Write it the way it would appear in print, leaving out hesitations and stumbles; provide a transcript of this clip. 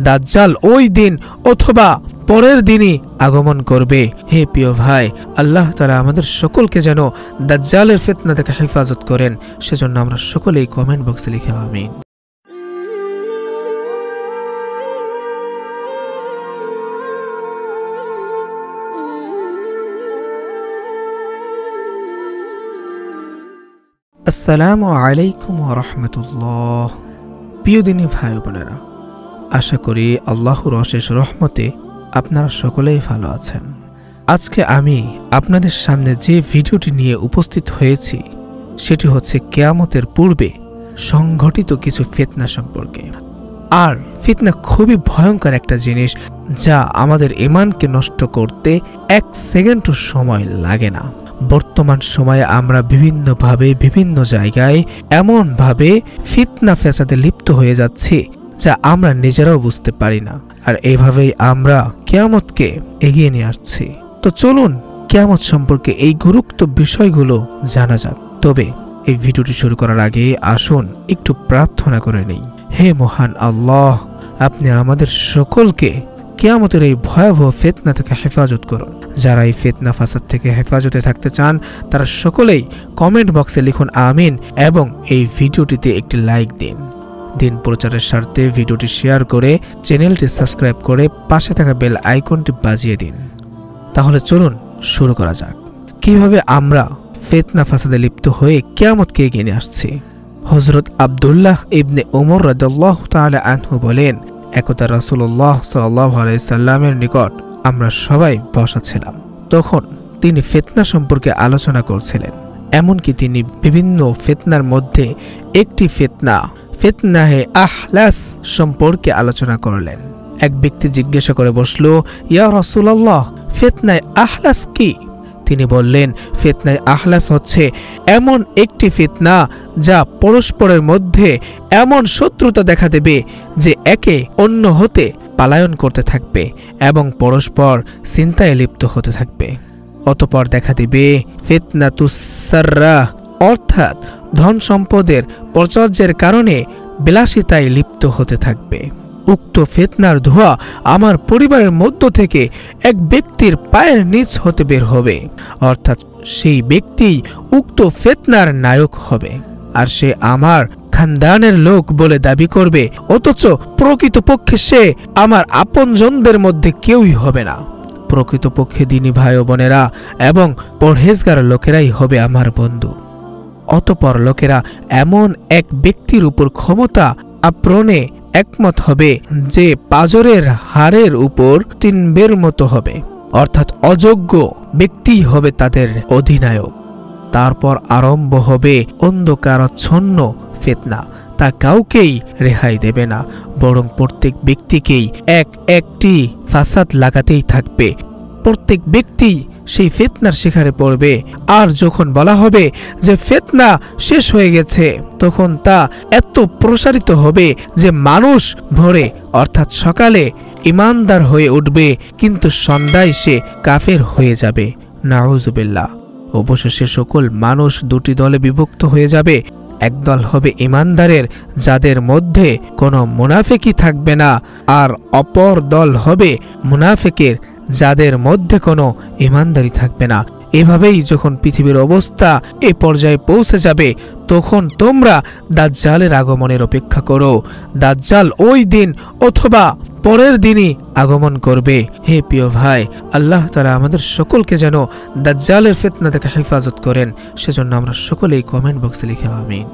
দাজ্জাল ওই দিন অথবা পরের দিনই আগমন করবে। হে প্রিয় ভাই, আল্লাহ তাআলা আমাদের সকলকে যেন দাজ্জালের ফিতনা থেকে হেফাজত করেন, সেজন্য আমরা সকলেই কমেন্ট বক্সে লিখে আমিন। আসসালামু আলাইকুম ওয়া রাহমাতুল্লাহ। প্রিয় দিনী ভাই বোনেরা, আশা করি আল্লাহর অশেষ রহমতে আপনারা সকলেই ভালো আছেন। আজকে আমি আপনাদের সামনে যে ভিডিওটি নিয়ে উপস্থিত হয়েছি সেটি হচ্ছে কিয়ামতের পূর্বে সংঘটিত কিছু ফিতনা সম্পর্কে। আর ফিতনা খুবই ভয়ঙ্কর একটা জিনিস, যা আমাদের ঈমানকে নষ্ট করতে এক সেকেন্ডও সময় লাগে না। বর্তমান সময়ে আমরা বিভিন্নভাবে বিভিন্ন জায়গায় এমনভাবে ফিতনা ফ্যাসাদে লিপ্ত হয়ে যাচ্ছি যা আমরা নিজেরাও বুঝতে পারি না। আর এইভাবেই আমরা কিয়ামতকে এগিয়ে নিয়ে আসছি। তো চলুন কিয়ামত সম্পর্কে এই গুরুত্বপূর্ণ বিষয়গুলো জানা যাক। তবে এই ভিডিওটি শুরু করার আগে আসুন একটু প্রার্থনা করে নেই। হে মহান আল্লাহ, আপনি আমাদের সকলকে কিয়ামতের এই ভয়াবহ ফিতনা থেকে হেফাজত করুন। যারা এই ফিতনা ফাসাদ থেকে হেফাজতে থাকতে চান তারা সকলেই কমেন্ট বক্সে লিখুন আমিন এবং এই ভিডিওটিতে একটি লাইক দিন। দিন প্রচারের স্বার্থে ভিডিওটি শেয়ার করে চ্যানেলটি সাবস্ক্রাইব করে পাশে থাকা বেল আইকনটি বাজিয়ে দিন। তাহলে চলুন শুরু করা যাক, কিভাবে আমরা ফিতনা ফাসাদে লিপ্ত হয়ে কিয়ামতকে এগিয়ে নিয়ে আসছি। হযরত আব্দুল্লাহ ইবনে ওমর রাদিয়াল্লাহু তাআলা আনহু বলেন, একদা রাসূলুল্লাহ সাল্লাল্লাহু আলাইহি সাল্লামের নিকট আমরা সবাই বসা ছিলাম। তখন তিনি ফিতনা সম্পর্কে আলোচনা করছিলেন। এমনকি তিনি বিভিন্ন ফিতনার মধ্যে একটি ফিতনাহে আহলাস সম্পর্কে আলোচনা করলেন। এক ব্যক্তি জিজ্ঞাসা করে বসল, ইয়া রাসূলুল্লাহ, ফিতনায়ে আহলাস কি? তিনি বললেন, ফিতনায়ে আহলাস হচ্ছে এমন একটি ফিতনা যা পরস্পরের মধ্যে এমন শত্রুতা দেখা দেবে যে একে অন্য হতে পালায়ন করতে থাকবে এবং পরস্পর চিন্তায় লিপ্ত হতে থাকবে। অতঃপর দেখা দিবে ফিতনাতুস সাররাহ, অর্থাৎ ধন সম্পদের পরিচর্যার কারণে বিলাসিতায় লিপ্ত হতে থাকবে। উক্ত ফিতনার ধোঁয়া আমার পরিবারের মধ্য থেকে এক ব্যক্তির পায়ের নিচ হতে বের হবে, অর্থাৎ সেই ব্যক্তি উক্ত ফিতনার নায়ক হবে। আর সে আমার খানদানের লোক বলে দাবি করবে, অথচ প্রকৃতপক্ষে সে আমার আপনজনদের মধ্যে কেউই হবে না। প্রকৃতপক্ষে দিনী ভাই ও বোনেরা এবং পরহেজগার লোকেরাই হবে আমার বন্ধু। অতঃপর লোকেরা এমন এক ব্যক্তির উপর ক্ষমতা আপ্রণে একমত হবে যে পাজরের হাড়ের উপর তিনবের মতো হবে, অর্থাৎ অযোগ্য ব্যক্তি হবে তাদের অধিনায়ক। তারপর আরম্ভ হবে অন্ধকারাচ্ছন্ন ফিতনা। তা কাউকেই রেহাই দেবে না, বরং প্রত্যেক ব্যক্তিকেই একটি ফাসাদ লাগাতেই থাকবে। প্রত্যেক ব্যক্তি সেই ফিতনার শিকারে পড়বে। আর যখন বলা হবে যে ফিতনা শেষ হয়ে গেছে, তখন তা এত প্রসারিত হবে যে মানুষ ভোরে অর্থাৎ সকালে ঈমানদার হয়ে উঠবে, কিন্তু সন্ধ্যায় সে কাফের হয়ে যাবে। নাউযুবিল্লাহ। অবশেষে সকল মানুষ দুটি দলে বিভক্ত হয়ে যাবে। একদল হবে ঈমানদারের, যাদের মধ্যে কোনো মুনাফিকই থাকবে না, আর অপর দল হবে মুনাফিকের, যাদের মধ্যে কোনো ঈমানদারি থাকবে না। এভাবেই যখন পৃথিবীর অবস্থা এ পর্যায়ে পৌঁছে যাবে, তখন তোমরা দাজ্জালের আগমনের অপেক্ষা করো। দাজ্জাল ওই দিন অথবা পরের দিনই আগমন করবে। হে প্রিয় ভাই, আল্লাহ তাআলা আমাদের সকলকে যেন দাজ্জালের ফিতনা থেকে হেফাজত করেন, সেজন্য আমরা সকলেই কমেন্ট বক্সে লিখে আমিন।